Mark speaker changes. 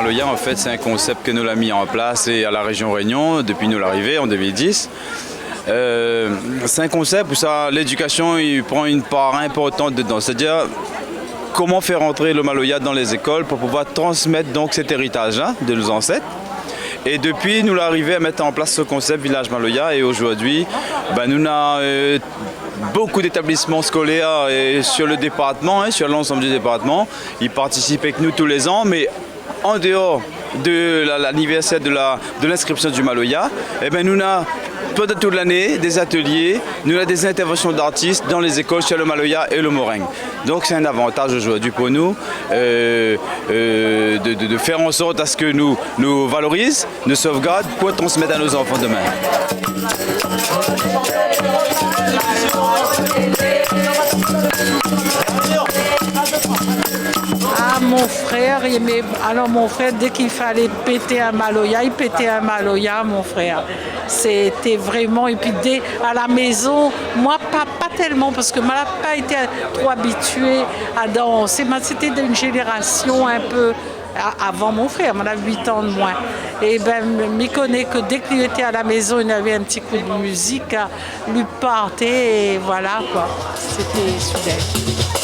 Speaker 1: Maloya, en fait, c'est un concept que nous l'avons mis en place et à la région Réunion depuis nous l'arrivée en 2010. C'est un concept où l'éducation prend une part importante dedans. C'est-à-dire comment faire entrer le Maloya dans les écoles pour pouvoir transmettre donc cet héritage-là de nos ancêtres. Et depuis, nous l'arrivée à mettre en place ce concept Village Maloya. Et aujourd'hui, nous avons beaucoup d'établissements scolaires sur le département, sur l'ensemble du département. Ils participent avec nous tous les ans, mais en dehors de l'anniversaire de l'inscription du Maloya, nous avons pendant toute l'année des ateliers, nous avons des interventions d'artistes dans les écoles sur le Maloya et le Moringue. Donc c'est un avantage aujourd'hui pour nous de faire en sorte à ce que nous valorisons, nous sauvegardons pour transmettre à nos enfants demain.
Speaker 2: Ah, mon frère, mon frère, dès qu'il fallait péter un Maloya, il pétait un Maloya, mon frère. C'était vraiment, et puis à la maison, moi pas tellement, parce que je n'ai pas été trop habituée à danser. C'était d'une génération un peu avant mon frère, on a 8 ans de moins. Et je connais que dès qu'il était à la maison, il avait un petit coup de musique, lui partait, et voilà quoi, c'était soudain.